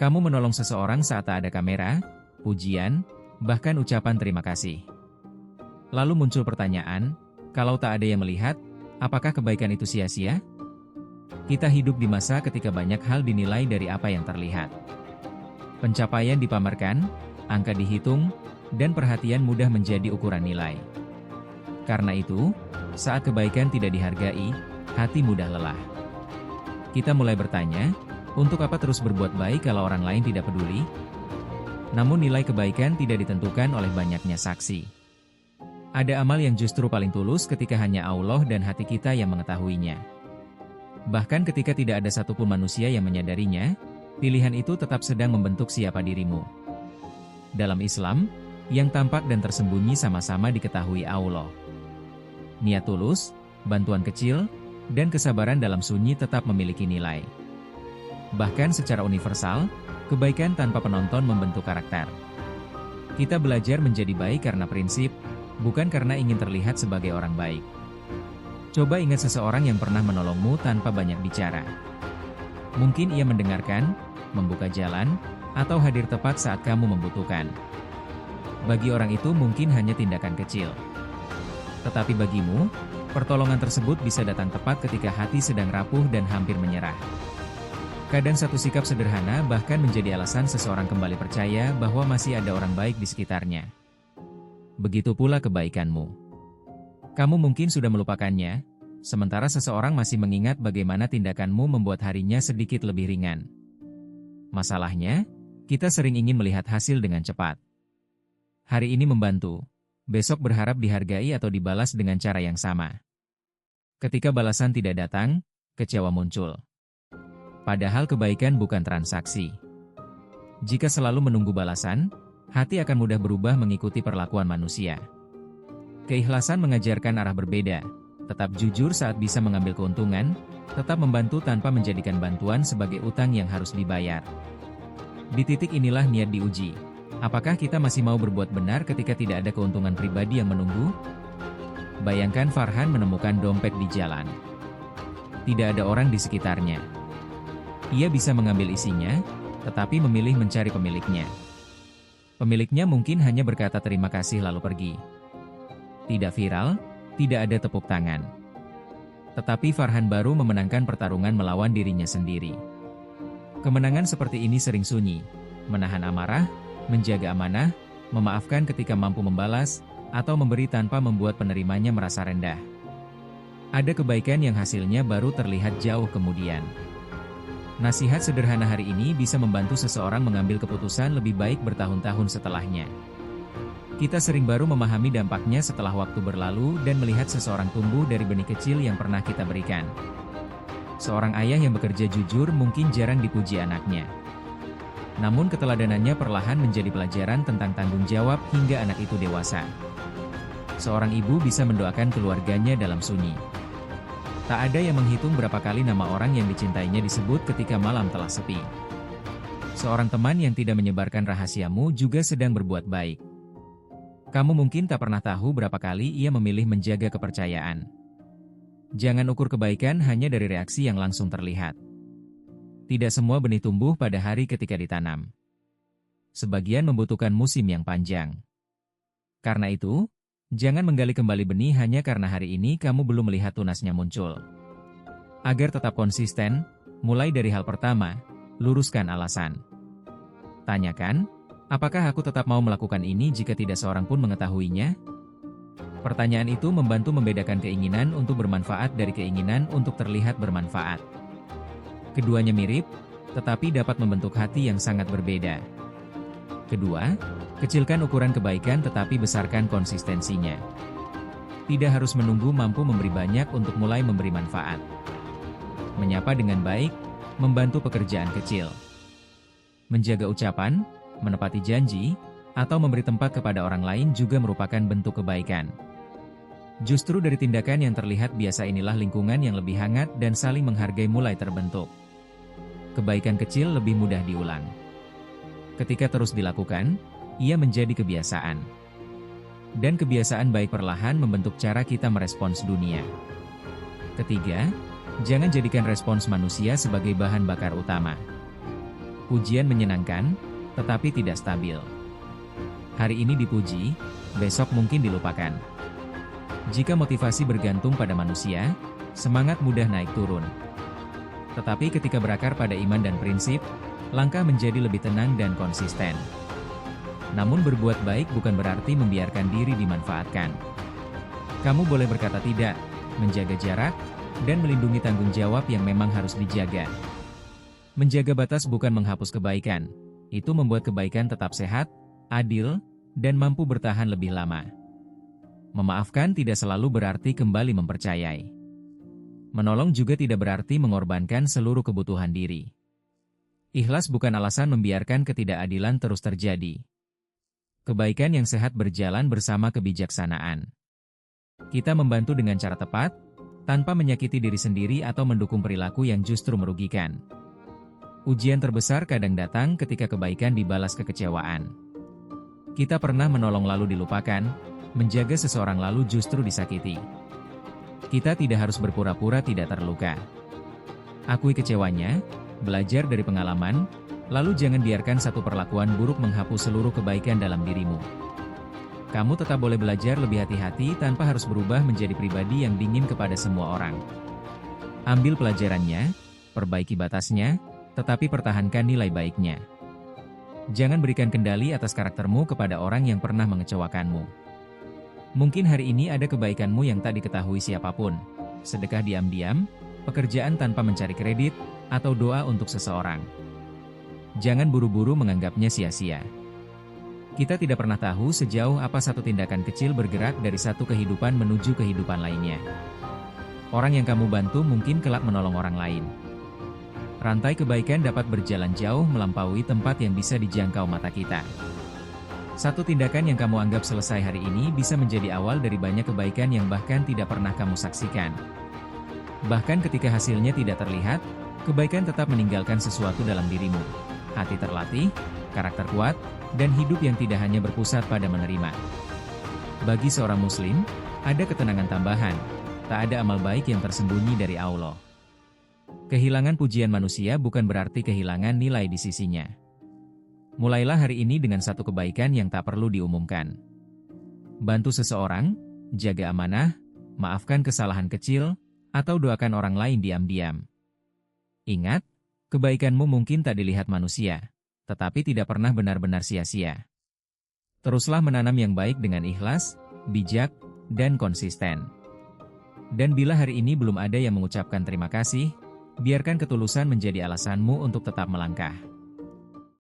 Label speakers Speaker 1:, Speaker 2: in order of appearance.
Speaker 1: Kamu menolong seseorang saat tak ada kamera, pujian, bahkan ucapan terima kasih. Lalu muncul pertanyaan, kalau tak ada yang melihat, apakah kebaikan itu sia-sia? Kita hidup di masa ketika banyak hal dinilai dari apa yang terlihat. Pencapaian dipamerkan, angka dihitung, dan perhatian mudah menjadi ukuran nilai. Karena itu, saat kebaikan tidak dihargai, hati mudah lelah. Kita mulai bertanya, untuk apa terus berbuat baik kalau orang lain tidak peduli? Namun nilai kebaikan tidak ditentukan oleh banyaknya saksi. Ada amal yang justru paling tulus ketika hanya Allah dan hati kita yang mengetahuinya. Bahkan ketika tidak ada satupun manusia yang menyadarinya, pilihan itu tetap sedang membentuk siapa dirimu. Dalam Islam, yang tampak dan tersembunyi sama-sama diketahui Allah. Niat tulus, bantuan kecil, dan kesabaran dalam sunyi tetap memiliki nilai. Bahkan secara universal, kebaikan tanpa penonton membentuk karakter. Kita belajar menjadi baik karena prinsip, bukan karena ingin terlihat sebagai orang baik. Coba ingat seseorang yang pernah menolongmu tanpa banyak bicara. Mungkin ia mendengarkan, membuka jalan, atau hadir tepat saat kamu membutuhkan. Bagi orang itu mungkin hanya tindakan kecil. Tetapi bagimu, pertolongan tersebut bisa datang tepat ketika hati sedang rapuh dan hampir menyerah. Kadang satu sikap sederhana bahkan menjadi alasan seseorang kembali percaya bahwa masih ada orang baik di sekitarnya. Begitu pula kebaikanmu. Kamu mungkin sudah melupakannya, sementara seseorang masih mengingat bagaimana tindakanmu membuat harinya sedikit lebih ringan. Masalahnya, kita sering ingin melihat hasil dengan cepat. Hari ini membantu, besok berharap dihargai atau dibalas dengan cara yang sama. Ketika balasan tidak datang, kecewa muncul. Padahal kebaikan bukan transaksi. Jika selalu menunggu balasan, hati akan mudah berubah mengikuti perlakuan manusia. Keikhlasan mengajarkan arah berbeda, tetap jujur saat bisa mengambil keuntungan, tetap membantu tanpa menjadikan bantuan sebagai utang yang harus dibayar. Di titik inilah niat diuji. Apakah kita masih mau berbuat benar ketika tidak ada keuntungan pribadi yang menunggu? Bayangkan Farhan menemukan dompet di jalan. Tidak ada orang di sekitarnya. Ia bisa mengambil isinya, tetapi memilih mencari pemiliknya. Pemiliknya mungkin hanya berkata terima kasih lalu pergi. Tidak viral, tidak ada tepuk tangan. Tetapi Farhan baru memenangkan pertarungan melawan dirinya sendiri. Kemenangan seperti ini sering sunyi, menahan amarah, menjaga amanah, memaafkan ketika mampu membalas, atau memberi tanpa membuat penerimanya merasa rendah. Ada kebaikan yang hasilnya baru terlihat jauh kemudian. Nasihat sederhana hari ini bisa membantu seseorang mengambil keputusan lebih baik bertahun-tahun setelahnya. Kita sering baru memahami dampaknya setelah waktu berlalu dan melihat seseorang tumbuh dari benih kecil yang pernah kita berikan. Seorang ayah yang bekerja jujur mungkin jarang dipuji anaknya. Namun keteladanannya perlahan menjadi pelajaran tentang tanggung jawab hingga anak itu dewasa. Seorang ibu bisa mendoakan keluarganya dalam sunyi. Tak ada yang menghitung berapa kali nama orang yang dicintainya disebut ketika malam telah sepi. Seorang teman yang tidak menyebarkan rahasiamu juga sedang berbuat baik. Kamu mungkin tak pernah tahu berapa kali ia memilih menjaga kepercayaan. Jangan ukur kebaikan hanya dari reaksi yang langsung terlihat. Tidak semua benih tumbuh pada hari ketika ditanam. Sebagian membutuhkan musim yang panjang. Karena itu, jangan menggali kembali benih hanya karena hari ini kamu belum melihat tunasnya muncul. Agar tetap konsisten, mulai dari hal pertama, luruskan alasan. Tanyakan, apakah aku tetap mau melakukan ini jika tidak seorang pun mengetahuinya? Pertanyaan itu membantu membedakan keinginan untuk bermanfaat dari keinginan untuk terlihat bermanfaat. Keduanya mirip, tetapi dapat membentuk hati yang sangat berbeda. Kedua, kecilkan ukuran kebaikan tetapi besarkan konsistensinya. Tidak harus menunggu mampu memberi banyak untuk mulai memberi manfaat. Menyapa dengan baik, membantu pekerjaan kecil. Menjaga ucapan, menepati janji, atau memberi tempat kepada orang lain juga merupakan bentuk kebaikan. Justru dari tindakan yang terlihat biasa inilah lingkungan yang lebih hangat dan saling menghargai mulai terbentuk. Kebaikan kecil lebih mudah diulang. Ketika terus dilakukan, ia menjadi kebiasaan. Dan kebiasaan baik perlahan membentuk cara kita merespons dunia. Ketiga, jangan jadikan respons manusia sebagai bahan bakar utama. Pujian menyenangkan, tetapi tidak stabil. Hari ini dipuji, besok mungkin dilupakan. Jika motivasi bergantung pada manusia, semangat mudah naik turun. Tetapi ketika berakar pada iman dan prinsip, langkah menjadi lebih tenang dan konsisten. Namun berbuat baik bukan berarti membiarkan diri dimanfaatkan. Kamu boleh berkata tidak, menjaga jarak, dan melindungi tanggung jawab yang memang harus dijaga. Menjaga batas bukan menghapus kebaikan, itu membuat kebaikan tetap sehat, adil, dan mampu bertahan lebih lama. Memaafkan tidak selalu berarti kembali mempercayai. Menolong juga tidak berarti mengorbankan seluruh kebutuhan diri. Ikhlas bukan alasan membiarkan ketidakadilan terus terjadi. Kebaikan yang sehat berjalan bersama kebijaksanaan. Kita membantu dengan cara tepat, tanpa menyakiti diri sendiri atau mendukung perilaku yang justru merugikan. Ujian terbesar kadang datang ketika kebaikan dibalas kekecewaan. Kita pernah menolong lalu dilupakan, menjaga seseorang lalu justru disakiti. Kita tidak harus berpura-pura tidak terluka. Akui kecewanya, belajar dari pengalaman, lalu jangan biarkan satu perlakuan buruk menghapus seluruh kebaikan dalam dirimu. Kamu tetap boleh belajar lebih hati-hati tanpa harus berubah menjadi pribadi yang dingin kepada semua orang. Ambil pelajarannya, perbaiki batasnya, tetapi pertahankan nilai baiknya. Jangan berikan kendali atas karaktermu kepada orang yang pernah mengecewakanmu. Mungkin hari ini ada kebaikanmu yang tak diketahui siapapun, sedekah diam-diam, pekerjaan tanpa mencari kredit, atau doa untuk seseorang. Jangan buru-buru menganggapnya sia-sia. Kita tidak pernah tahu sejauh apa satu tindakan kecil bergerak dari satu kehidupan menuju kehidupan lainnya. Orang yang kamu bantu mungkin kelak menolong orang lain. Rantai kebaikan dapat berjalan jauh melampaui tempat yang bisa dijangkau mata kita. Satu tindakan yang kamu anggap selesai hari ini bisa menjadi awal dari banyak kebaikan yang bahkan tidak pernah kamu saksikan. Bahkan ketika hasilnya tidak terlihat, kebaikan tetap meninggalkan sesuatu dalam dirimu. Hati terlatih, karakter kuat, dan hidup yang tidak hanya berpusat pada menerima. Bagi seorang muslim, ada ketenangan tambahan, tak ada amal baik yang tersembunyi dari Allah. Kehilangan pujian manusia bukan berarti kehilangan nilai di sisinya. Mulailah hari ini dengan satu kebaikan yang tak perlu diumumkan. Bantu seseorang, jaga amanah, maafkan kesalahan kecil, atau doakan orang lain diam-diam. Ingat, kebaikanmu mungkin tak dilihat manusia, tetapi tidak pernah benar-benar sia-sia. Teruslah menanam yang baik dengan ikhlas, bijak, dan konsisten. Dan bila hari ini belum ada yang mengucapkan terima kasih, biarkan ketulusan menjadi alasanmu untuk tetap melangkah.